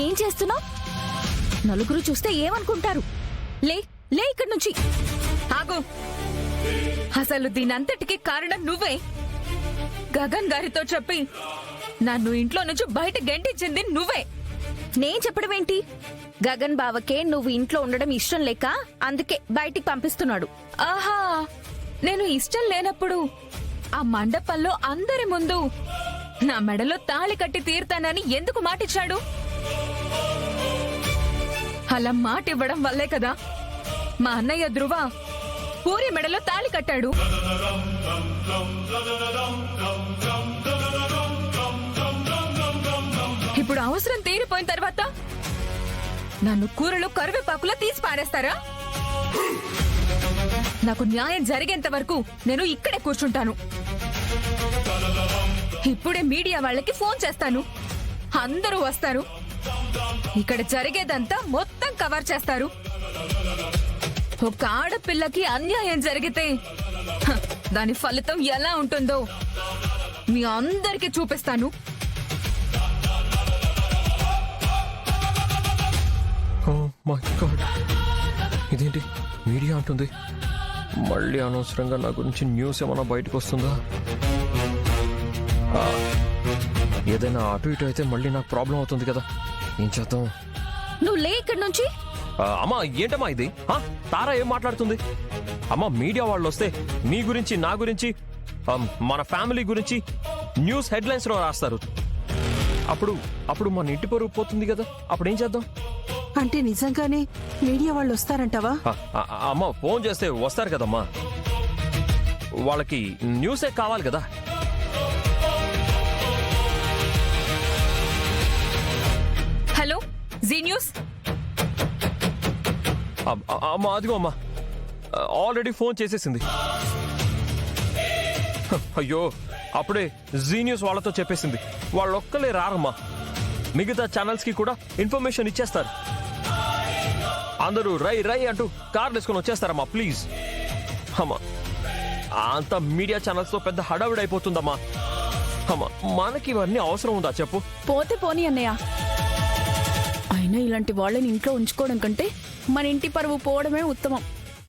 ఏం చేస్తున్నావు? నలుగురు చూస్తే ఏమనుకుంటారు? లే లే ఇక్కడి నుంచి. ఆగు. అసలు దీనంతటికి కారణం నువ్వే. గగన్ గారితో చెప్పి నన్ను ఇంట్లో నుంచి బయట గెంటించింది నువ్వే. నేను చెప్పడం ఏంటి? గగన్ బావకే నువ్వు ఇంట్లో ఉండడం ఇష్టం లేక అందుకే బయటికి పంపిస్తున్నాడు. ఆహా, నేను ఇష్టం లేనప్పుడు ఆ మండపంలో అందరి ముందు నా మెడలో తాళి కట్టి తీరుతానని ఎందుకు మాటిచ్చాడు? అలా మాట ఇవ్వడం వల్లే కదా మా అన్నయ్య ధ్రువ పూరి మెడలో తాళి కట్టాడు. ఇప్పుడు అవసరం తీరిపోయిన తర్వాత నన్ను కూరలో కరివేపాకులో తీసి పారేస్తారా? నాకు న్యాయం జరిగేంత వరకు నేను ఇక్కడే కూర్చుంటాను. ఇప్పుడే మీడియా వాళ్ళకి ఫోన్ చేస్తాను. అందరూ వస్తారు. ఇక్కడ జరిగేదంతా మొత్తం కవర్ చేస్తారు. ఒక ఆడపిల్లకి అన్యాయం జరిగితే దాని ఫలితం ఎలా ఉంటుందో మీ అందరికీ చూపిస్తాను. ఇదేంటి మీడియా అంటుంది? మళ్ళీ అనవసరంగా నా గురించి న్యూస్ ఏమన్నా బయటకు వస్తుందా? ఏదైనా అటు ఇటు అయితే మళ్ళీ నాకు ప్రాబ్లం అవుతుంది కదా. ఏం చేద్దాం? నువ్వు లే ఇక్కడి నుంచి. అమ్మా ఏంటమ్మా ఇది? తారా ఏం మాట్లాడుతుంది? అమ్మా మీడియా వాళ్ళు వస్తే మీ గురించి, నా గురించి, మన ఫ్యామిలీ గురించి న్యూస్ హెడ్లైన్స్ లో రాస్తారు. అప్పుడు మన ఇంటి పరువు పోతుంది కదా. అప్పుడు ఏం చేద్దాం? అంటే నిజంగానే మీడియా వాళ్ళు వస్తారంటావా? అమ్మా ఫోన్ చేస్తే వస్తారు కదమ్మా. వాళ్ళకి న్యూసే కావాలి కదా. Hello, Zee news. అమ్మా అదిగో అమ్మా, ఆల్రెడీ ఫోన్ చేసేసింది. అయ్యో, అప్పుడే జీ న్యూస్ వాళ్ళతో చెప్పేసింది. వాళ్ళొక్కలే రారమ్మా, మిగతా ఛానల్స్ కి కూడా ఇన్ఫర్మేషన్ ఇచ్చేస్తారు. అందరూ రై రై అంటూ కార్లు వేసుకొని వచ్చేస్తారమ్మా. ప్లీజ్ అమ్మా, అంత మీడియా ఛానల్స్ తో పెద్ద హడావిడి అయిపోతుందమ్మా. అమ్మా, మనకి ఇవన్నీ అవసరం ఉందా చెప్పు? పోతే పోనీ అన్నయ్య. అయినా ఇలాంటి వాళ్ళని ఇంట్లో ఉంచుకోవడం కంటే మన ఇంటి పరువు పోవడమే ఉత్తమం.